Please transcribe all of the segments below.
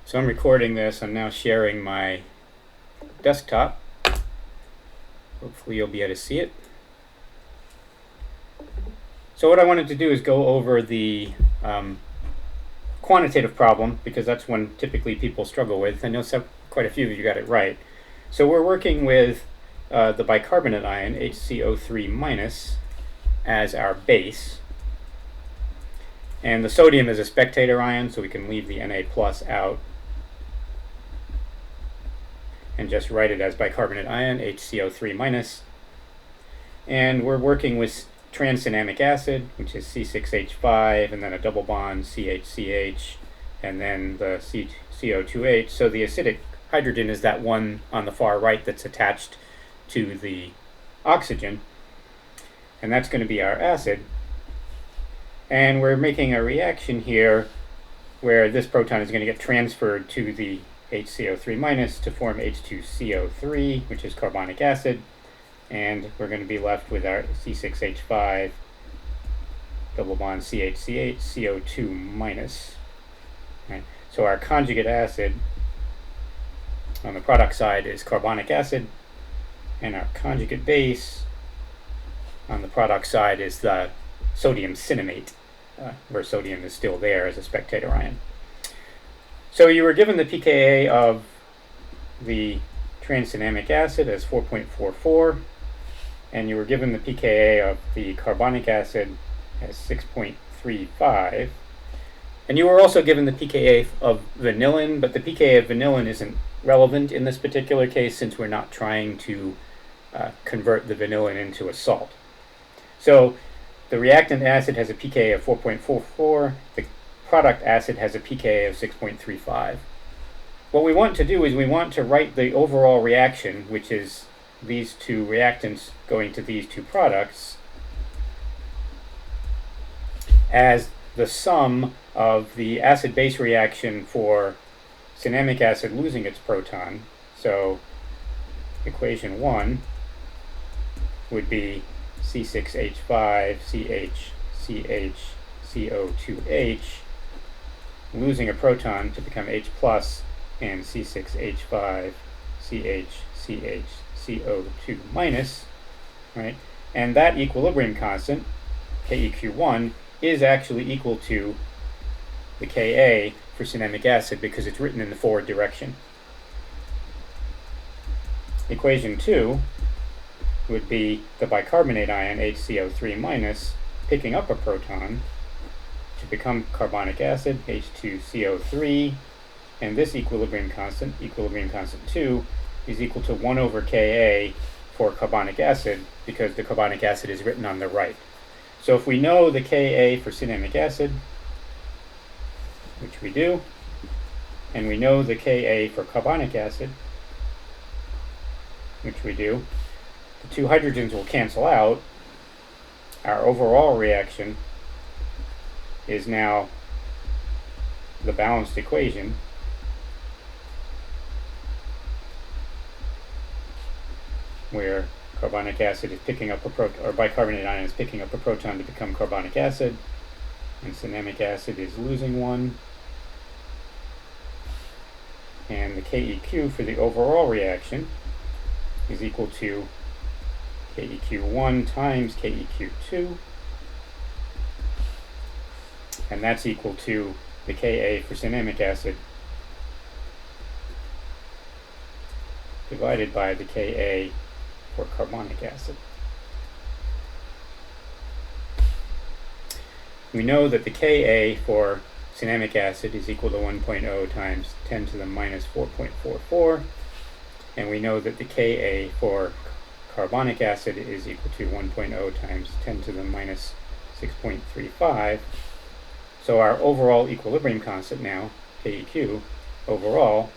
So I'm recording this. I'm now sharing my desktop. Hopefully you'll be able to see it. So what I wanted to do is go over the quantitative problem, because that's one typically people struggle with. I know quite a few of you got it right. So we're working with the bicarbonate ion, HCO3-, as our base. And the sodium is a spectator ion, so we can leave the Na plus out and just write it as bicarbonate ion, HCO3-. And we're working with trans-cinnamic acid, which is C6H5, and then a double bond CHCH, and then the CO2H. So the acidic hydrogen is that one on the far right that's attached to the oxygen, and that's going to be our acid. And we're making a reaction here where this proton is going to get transferred to the HCO3- to form H2CO3, which is carbonic acid, and we're going to be left with our C6H5 double bond CHCH CO2-. Right. So our conjugate acid on the product side is carbonic acid, and our conjugate base on the product side is the sodium cinnamate, where sodium is still there as a spectator ion. So you were given the pKa of the trans-cinnamic acid as 4.44, and you were given the pKa of the carbonic acid as 6.35, and you were also given the pKa of vanillin, but the pKa of vanillin isn't relevant in this particular case since we're not trying to convert the vanillin into a salt. So the reactant acid has a pKa of 4.44, the product acid has a pKa of 6.35. What we want to do is we want to write the overall reaction, which is these two reactants going to these two products, as the sum of the acid-base reaction for cinnamic acid losing its proton. So equation 1 would be C6H5 CH CO2H losing a proton to become H plus, and C6H5 CH CO2-, right? And that equilibrium constant, KEQ1, is actually equal to the Ka for cinnamic acid because it's written in the forward direction. Equation 2 would be the bicarbonate ion HCO3- picking up a proton to become carbonic acid, H2CO3, and this equilibrium constant 2, is equal to 1 over Ka for carbonic acid because the carbonic acid is written on the right. So if we know the Ka for cinnamic acid, which we do, and we know the Ka for carbonic acid, which we do, the two hydrogens will cancel out. Our overall reaction is now the balanced equation, where carbonic acid is picking up a proton, or bicarbonate ion is picking up a proton to become carbonic acid, and cinnamic acid is losing one. And the KEQ for the overall reaction is equal to KEQ1 times KEQ2, and that's equal to the Ka for cinnamic acid divided by the Ka for carbonic acid. We know that the Ka for cinnamic acid is equal to 1.0 times 10 to the minus 4.44, and we know that the Ka for carbonic acid is equal to 1.0 times 10 to the minus 6.35. So our overall equilibrium constant now, KEQ, overall,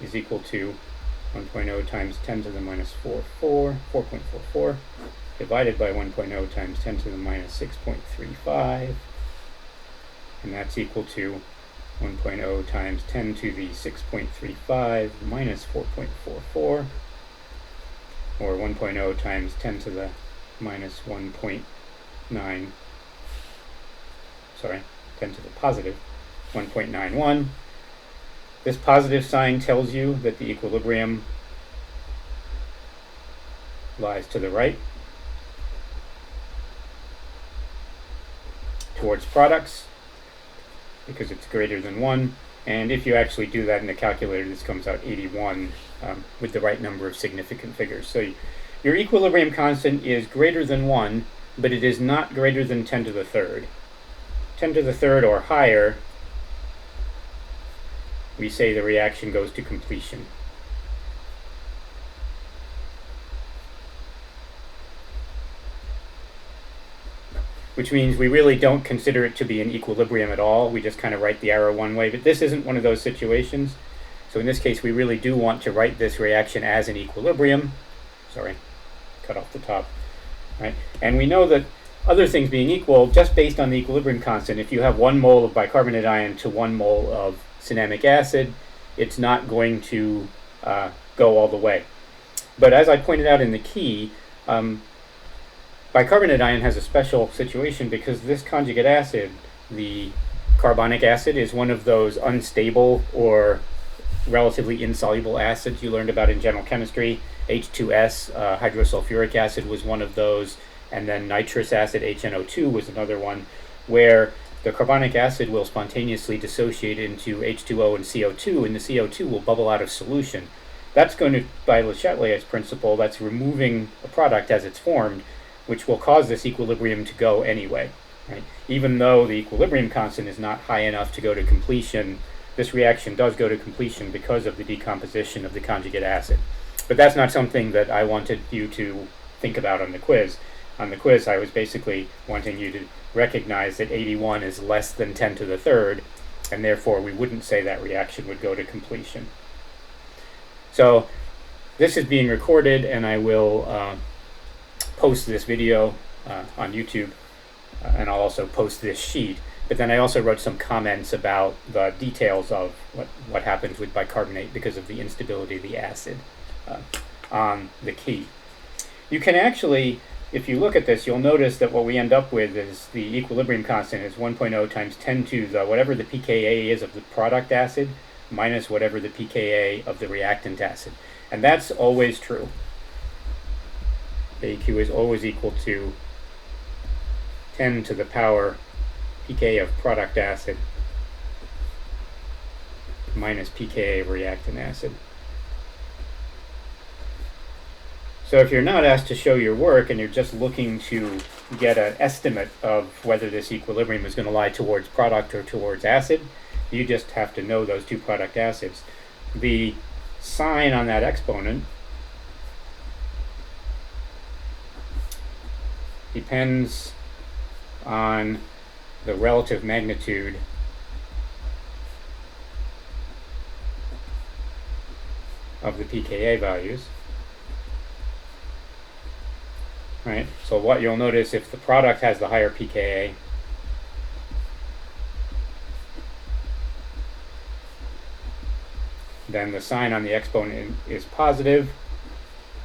is equal to 1.0 times 10 to the minus 4.44, divided by 1.0 times 10 to the minus 6.35, and that's equal to 1.0 times 10 to the 6.35 minus 4.44, or 1.0 times 10 to the minus 1.9, 10 to the positive 1.91, This positive sign tells you that the equilibrium lies to the right, towards products, because it's greater than 1. And if you actually do that in the calculator, this comes out 81 with the right number of significant figures. So your equilibrium constant is greater than 1, but it is not greater than 10 to the third. 10 to the third or higher, we say the reaction goes to completion. Which means we really don't consider it to be an equilibrium at all. We just kind of write the arrow one way. But this isn't one of those situations. So in this case, we really do want to write this reaction as an equilibrium. Sorry, cut off the top. Right? And we know that other things being equal, just based on the equilibrium constant, if you have 1 mole of bicarbonate ion to 1 mole of cinnamic acid, it's not going to go all the way. But as I pointed out in the key, bicarbonate ion has a special situation because this conjugate acid, the carbonic acid, is one of those unstable or relatively insoluble acids you learned about in general chemistry. H2S, hydrosulfuric acid, was one of those, and then nitrous acid, HNO2, was another one, where the carbonic acid will spontaneously dissociate into H2O and CO2, and the CO2 will bubble out of solution. That's going to, by Le Chatelier's principle, that's removing a product as it's formed, which will cause this equilibrium to go anyway. Right? Even though the equilibrium constant is not high enough to go to completion, this reaction does go to completion because of the decomposition of the conjugate acid. But that's not something that I wanted you to think about on the quiz. On the quiz, I was basically wanting you to recognize that 81 is less than 10 to the third, and therefore we wouldn't say that reaction would go to completion. So this is being recorded, and I will post this video on YouTube, and I'll also post this sheet. But then I also wrote some comments about the details of what happens with bicarbonate because of the instability of the acid on the key. You can actually, if you look at this, you'll notice that what we end up with is the equilibrium constant is 1.0 times 10 to the whatever the pKa is of the product acid minus whatever the pKa of the reactant acid. And that's always true. AQ is always equal to 10 to the power pKa of product acid minus pKa of reactant acid. So if you're not asked to show your work and you're just looking to get an estimate of whether this equilibrium is going to lie towards product or towards acid, you just have to know those two product acids. The sign on that exponent depends on the relative magnitude of the pKa values. Right? So what you'll notice, if the product has the higher pKa, then the sign on the exponent is positive,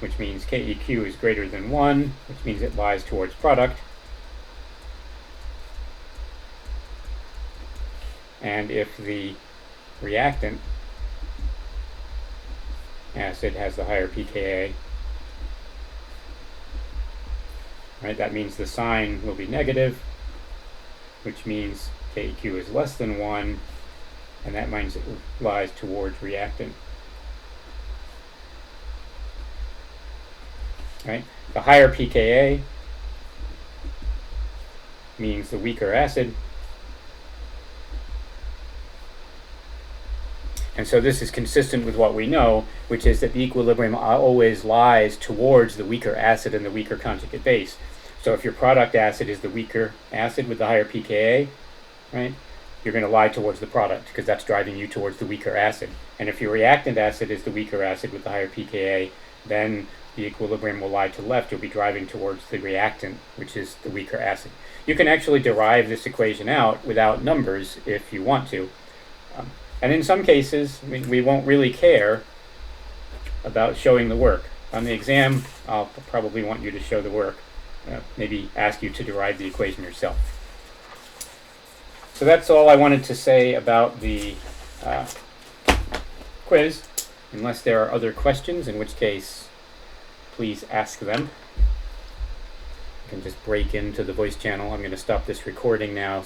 which means KEQ is greater than 1, which means it lies towards product. And if the reactant acid has the higher pKa, right, that means the sign will be negative, which means KEQ is less than 1, and that means it lies towards reactant. Right? The higher pKa means the weaker acid. And so this is consistent with what we know, which is that the equilibrium always lies towards the weaker acid and the weaker conjugate base. So if your product acid is the weaker acid with the higher pKa, right, you're going to lie towards the product because that's driving you towards the weaker acid. And if your reactant acid is the weaker acid with the higher pKa, then the equilibrium will lie to the left. You'll be driving towards the reactant, which is the weaker acid. You can actually derive this equation out without numbers if you want to. And in some cases, we won't really care about showing the work. On the exam, I'll probably want you to show the work, maybe ask you to derive the equation yourself. So that's all I wanted to say about the quiz, unless there are other questions, in which case, please ask them. You can just break into the voice channel. I'm going to stop this recording now.